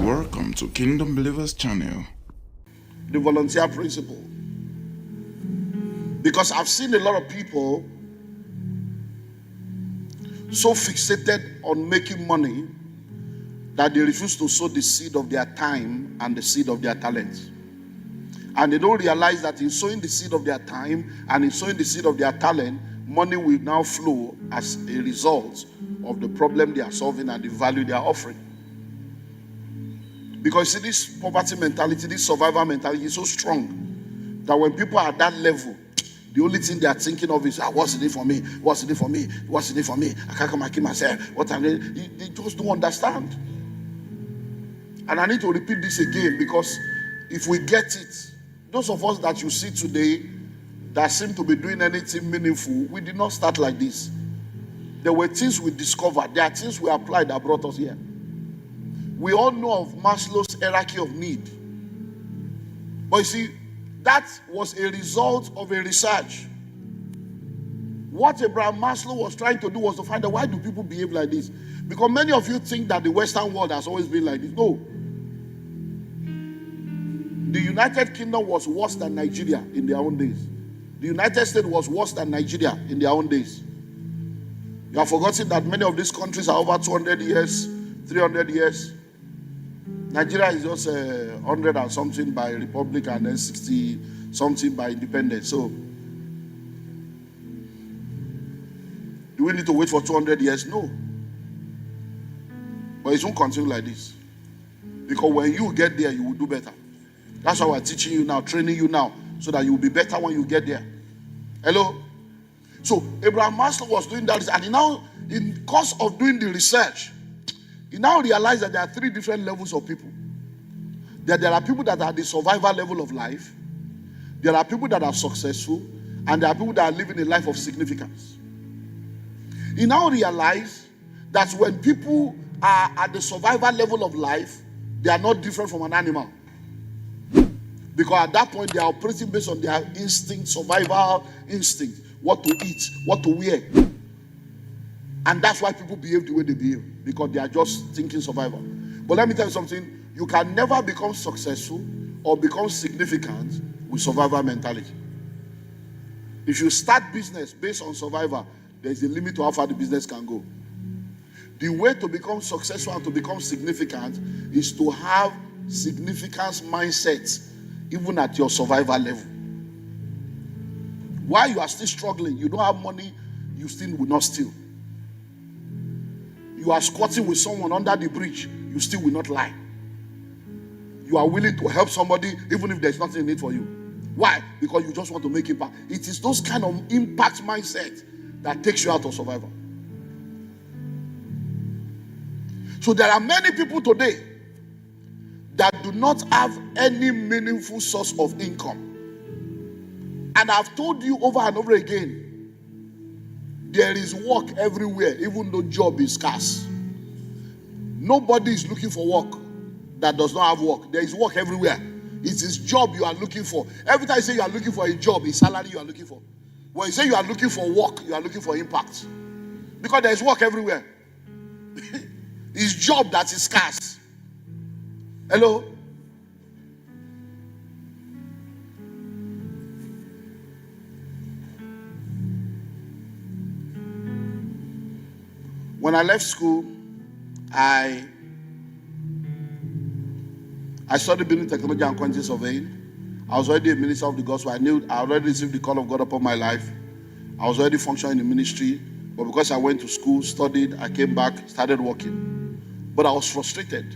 Welcome to Kingdom Believers channel. The volunteer principle. Because I've seen a lot of people so fixated on making money that they refuse to sow the seed of their time and the seed of their talent. And they don't realize that in sowing the seed of their time and in sowing the seed of their talent, money will now flow as a result of the problem they are solving and the value they are offering. Because see, this poverty mentality, this survival mentality is so strong that when people are at that level, the only thing they are thinking of is, what's in it for me? What's in it for me? What's in it for me? I can't come and kill myself. What are they just don't understand. And I need to repeat this again, because if we get it, those of us that you see today that seem to be doing anything meaningful, we did not start like this. There were things we discovered. There are things we applied that brought us here. We all know of Maslow's hierarchy of need. But you see, that was a result of a research. What Abraham Maslow was trying to do was to find out, why do people behave like this? Because many of you think that the Western world has always been like this. No. The United Kingdom was worse than Nigeria in their own days. The United States was worse than Nigeria in their own days. You have forgotten that many of these countries are over 200 years, 300 years. Nigeria is just 100 and something by republic and then 60 something by independence. So, do we need to wait for 200 years? No. But it won't continue like this. Because when you get there, you will do better. That's why we're teaching you now, training you now, so that you will be better when you get there. Hello? So, Abraham Maslow was doing that, and now, in course of doing the research, he now realized that there are three different levels of people. That there are people that are at the survival level of life, there are people that are successful, and there are people that are living a life of significance. He now realized that when people are at the survival level of life, they are not different from an animal. Because at that point, they are operating based on their instinct, survival instinct, what to eat, what to wear. And that's why people behave the way they behave, because they are just thinking survival. But let me tell you something, you can never become successful or become significant with survival mentality. If you start business based on survival, there's a limit to how far the business can go. The way to become successful and to become significant is to have significance mindset, even at your survival level. While you are still struggling, you don't have money, you still will not steal. You are squatting with someone under the bridge, you still will not lie. You are willing to help somebody even if there's nothing in it for you. Why? Because you just want to make impact. It is those kind of impact mindset that takes you out of survival. So there are many people today that do not have any meaningful source of income. And I've told you over and over again, there is work everywhere, even though job is scarce. Nobody is looking for work that does not have work. There is work everywhere. It is job you are looking for. Every time you say you are looking for a job, it's salary you are looking for. When you say you are looking for work, you are looking for impact. Because there is work everywhere. It's job that is scarce. Hello? When I left school, I studied building technology and quantity surveying. I was already a minister of the gospel. I already received the call of God upon my life. I was already functioning in the ministry. But because I went to school, studied, I came back, started working. But I was frustrated.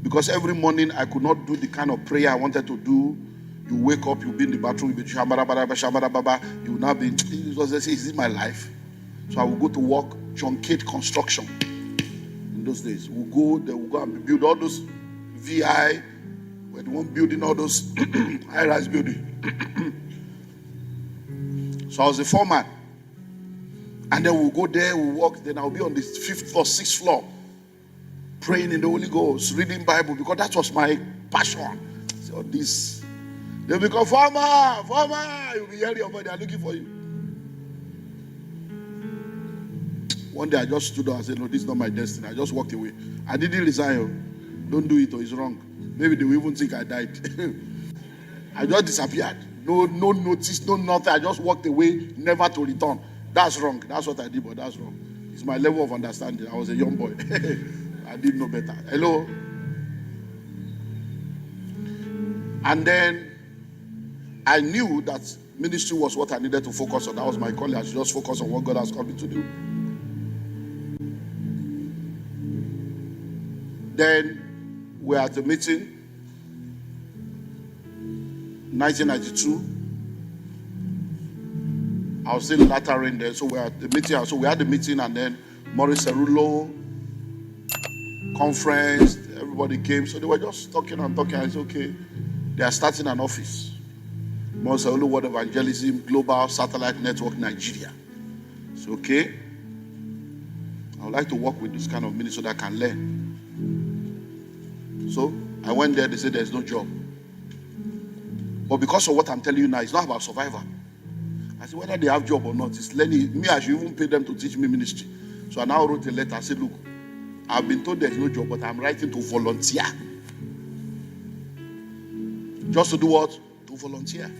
Because every morning I could not do the kind of prayer I wanted to do. You wake up, you'll be in the bathroom, you'll be shabba, you will now be, is this my life? So I will go to work, truncate construction. In those days, we'll go and build all those VI, we're the one building all those high-rise building. So I was a foreman. And then we'll go there, we'll walk, then I'll be on the 5th floor, 6th floor, praying in the Holy Ghost, reading Bible, because that was my passion. So this, they'll become farmer, you'll be hearing about, they're looking for you. One day I just stood up and said, no, this is not my destiny. I just walked away. I didn't resign. Don't do it or it's wrong. Maybe they will even think I died. I just disappeared. No notice, no nothing. I just walked away, never to return. That's wrong. That's what I did, but that's wrong. It's my level of understanding. I was a young boy. I didn't know better. Hello? And then I knew that ministry was what I needed to focus on. That was my calling. I should just focus on what God has called me to do. Then we're at the meeting, 1992. I was still lateral there, so we're at the meeting. So we had the meeting, and then Maurice Cerulo conference. Everybody came, so they were just talking and talking. I said, okay, they are starting an office. Maurice Cerulo World Evangelism Global Satellite Network Nigeria. So okay, I would like to work with this kind of ministry so that I can learn. So I went there. They said there's no job. But because of what I'm telling you now, it's not about survival. I said, whether they have job or not, it's learning. Me, I should even pay them to teach me ministry. So I now wrote a letter. I said, look, I've been told there's no job, but I'm writing to volunteer. Just to do what? To volunteer.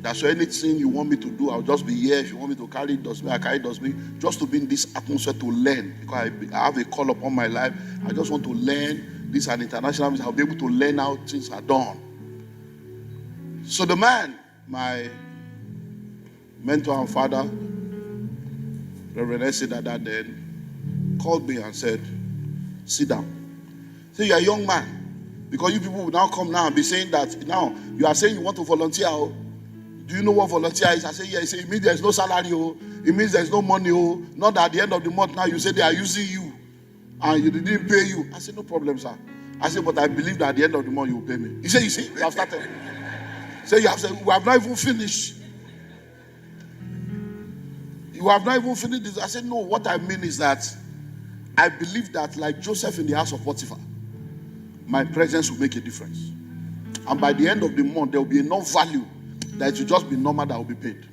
That's why anything you want me to do, I'll just be here. If you want me to carry it, does me, I carry it, does me. Just to be in this atmosphere to learn. Because I have a call upon my life. I just want to learn. This is an international mission. I'll be able to learn how things are done. So the man, my mentor and father, Reverend Esidada, then called me and said, sit down. Say, you're a young man. Because you people will now come now and be saying that, now, you are saying you want to volunteer. Oh. Do you know what volunteer is? I say, yeah. He said, it means there's no salary. Oh. It means there's no money. Oh. Not that at the end of the month now you say they are using you and you didn't pay you. I said, no problem, sir. I said, but I believe that at the end of the month you will pay me. He said, you see, we have started. Say, you have said, we have not even finished. You have not even finished this. I said, no, what I mean is that I believe that like Joseph in the house of Potiphar, my presence will make a difference. And by the end of the month, there will be enough value that it will just be normal that will be paid.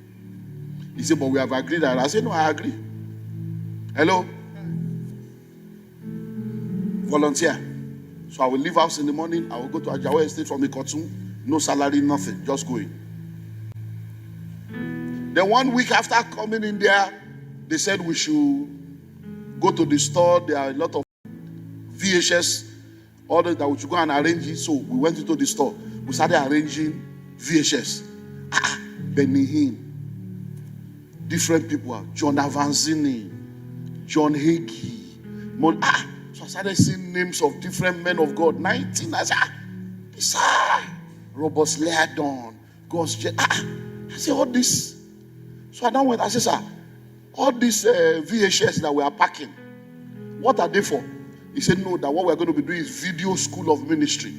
He said, but we have agreed that. I said, no, I agree. Hello? Volunteer. So I will leave house in the morning. I will go to Ajawa Estate from Ikotu. No salary, nothing. Just going. Then 1 week after coming in there, they said we should go to the store. There are a lot of VHS orders that we should go and arrange it. So we went into the store. We started arranging VHS. Benny Hinn. Different people. John Avanzini. John Hagee. So I started seeing names of different men of God. 19. I said, Robert Leadon. God's Jet. I said, all this. So I now went, I said, sir, all these VHS that we are packing, what are they for? He said, no, that what we're going to be doing is video school of ministry.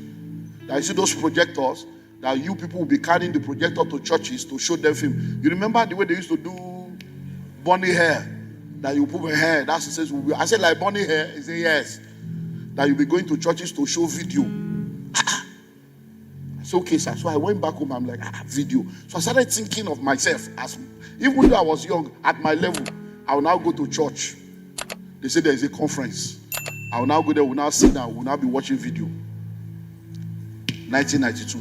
That you see those projectors, that you people will be carrying the projector to churches to show them film. You remember the way they used to do bunny hair? That you put my hair, that's what it says. I said, like bunny hair? He said, yes. That you'll be going to churches to show video. I said, okay, sir. So I went back home, I'm like, video. So I started thinking of myself, as even though I was young, at my level, I will now go to church. They say there is a conference. I will now go there, we'll now sit down, we'll now be watching video. 1992.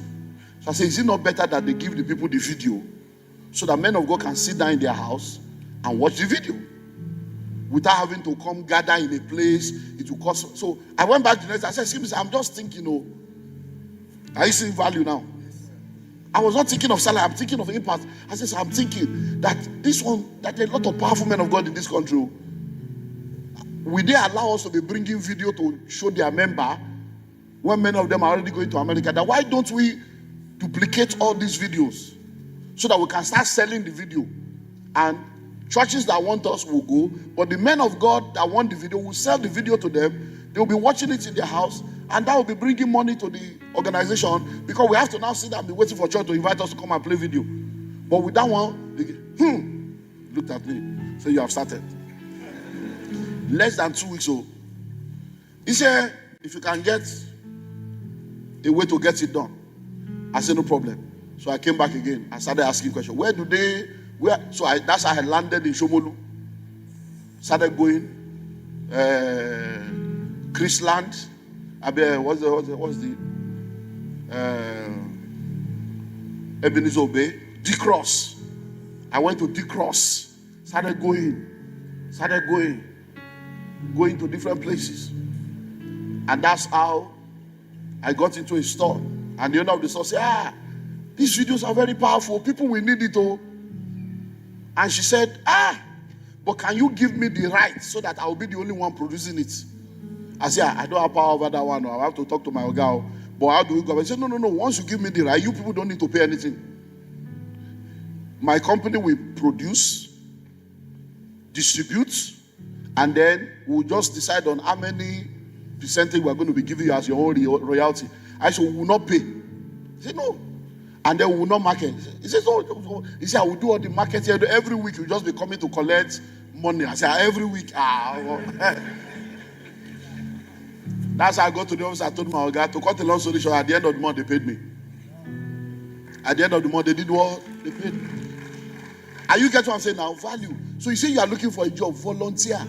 So I said, is it not better that they give the people the video so that men of God can sit down in their house and watch the video without having to come gather in a place? It will cost. So I went back to the next. I said, I'm just thinking, are you seeing value now? I was not thinking of salary, I'm thinking of impact. I said, I'm thinking that that a lot of powerful men of God in this country, will they allow us to be bringing video to show their member when many of them are already going to America? That why don't we duplicate all these videos so that we can start selling the video? And churches that want us will go, but the men of God that want the video will sell the video to them. They will be watching it in their house, and that will be bringing money to the organization, because we have to now sit down and be waiting for church to invite us to come and play video. But with that one, they looked at me. So you have started. Less than 2 weeks old. He said, if you can get a way to get it done. I said, no problem. So I came back again. I started asking questions. That's how I landed in Shomolu. Started going, Chrisland, What's the Ebenezer Obey? D-Cross. I went to D-Cross. Started going to different places. And that's how I got into a store. And the owner of the store said, these videos are very powerful. People will need it. Oh. And she said, but can you give me the right so that I will be the only one producing it? I said, I don't have power over that one. I have to talk to my girl. But how do we go? I said, no. Once you give me the right, you people don't need to pay anything. My company will produce, distribute, and then we'll just decide on how many percentage we're going to be giving you as your own royalty. I said, we will not pay. He said, no. And then we will not market. He said, no. He said, I will do all the marketing. Every week you'll just be coming to collect money. I said, every week. That's how I got to the office. I told my guy to cut the long story short. At the end of the month, they paid me. At the end of the month, they did what? They paid me. Are you getting what I'm saying now? Value. So you say you are looking for a job, volunteer.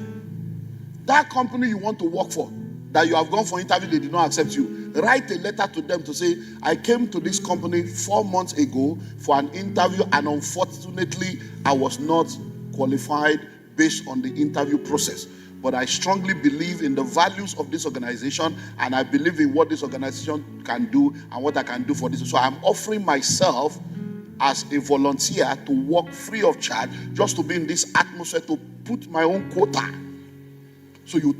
That company you want to work for, that you have gone for interview, they did not accept you. Write a letter to them to say, I came to this company 4 months ago for an interview, and unfortunately, I was not qualified based on the interview process. But I strongly believe in the values of this organization, and I believe in what this organization can do and what I can do for this. So I'm offering myself as a volunteer to work free of charge, just to be in this atmosphere, to put my own quota. So you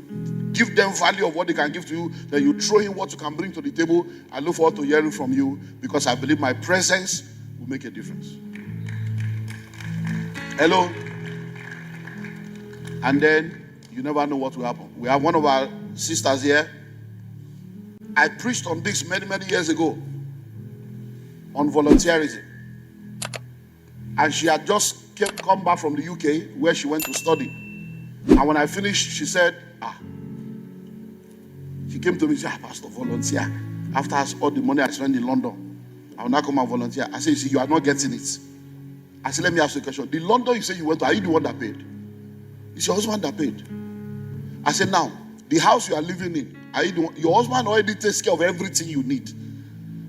give them value of what they can give to you, then you throw in what you can bring to the table. I look forward to hearing from you, because I believe my presence will make a difference. Hello? And then you never know what will happen. We have one of our sisters here. I preached on this many years ago, on volunteerism. And she had just come back from the UK, where she went to study. And when I finished, she said, she came to me and said, Pastor, volunteer. After all the money I spent in London, I will now come and volunteer. I said, you see, you are not getting it. I said, let me ask you a question. The London you say you went to, are you the one that paid? It's your husband that paid. I said, now, the house you are living in, are you the one? Your husband already takes care of everything you need.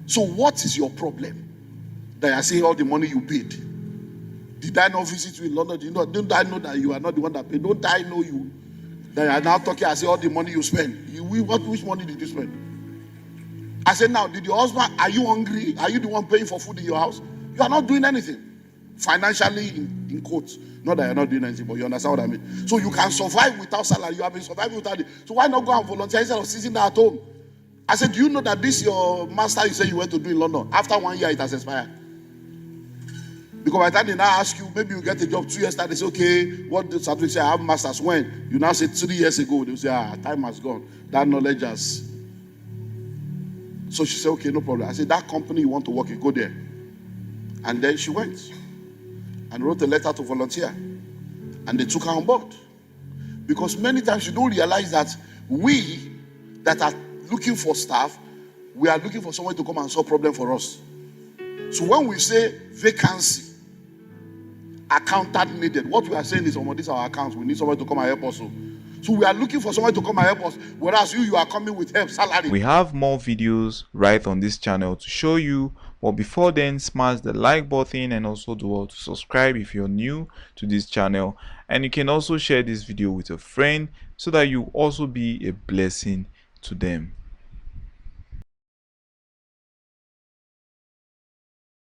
So what is your problem? That I say all the money you paid. Did I not visit you in London? Don't I know that you are not the one that paid? Don't I know you? That you are now talking, I say all the money you spend. Which money did you spend? I said, now, did your husband, are you hungry? Are you the one paying for food in your house? You are not doing anything. Financially, in quotes. Not that you're not doing anything, but you understand what I mean. So you can survive without salary. You have been surviving without it. So why not go and volunteer instead of sitting there at home? I said, do you know that this your master you say you went to do in London? After 1 year, it has expired. Because by the time they now ask you, maybe you get a job 2 years later, they say, okay, what the certificate say, I have masters. When? You now say 3 years ago, they say, time has gone. That knowledge has. So she said, okay, no problem. I said, that company you want to work in, go there. And then she went and wrote a letter to volunteer. And they took her on board. Because many times you don't realize that we that are looking for staff, we are looking for someone to come and solve problem for us. So when we say vacancy, accountant needed, what we are saying is, this is our accounts. We need someone to come and help us. So we are looking for someone to come and help us, whereas you are coming with help, salary. We have more videos right on this channel to show you, but before then, smash the like button and also do to subscribe if you're new to this channel. And you can also share this video with a friend so that you also be a blessing to them.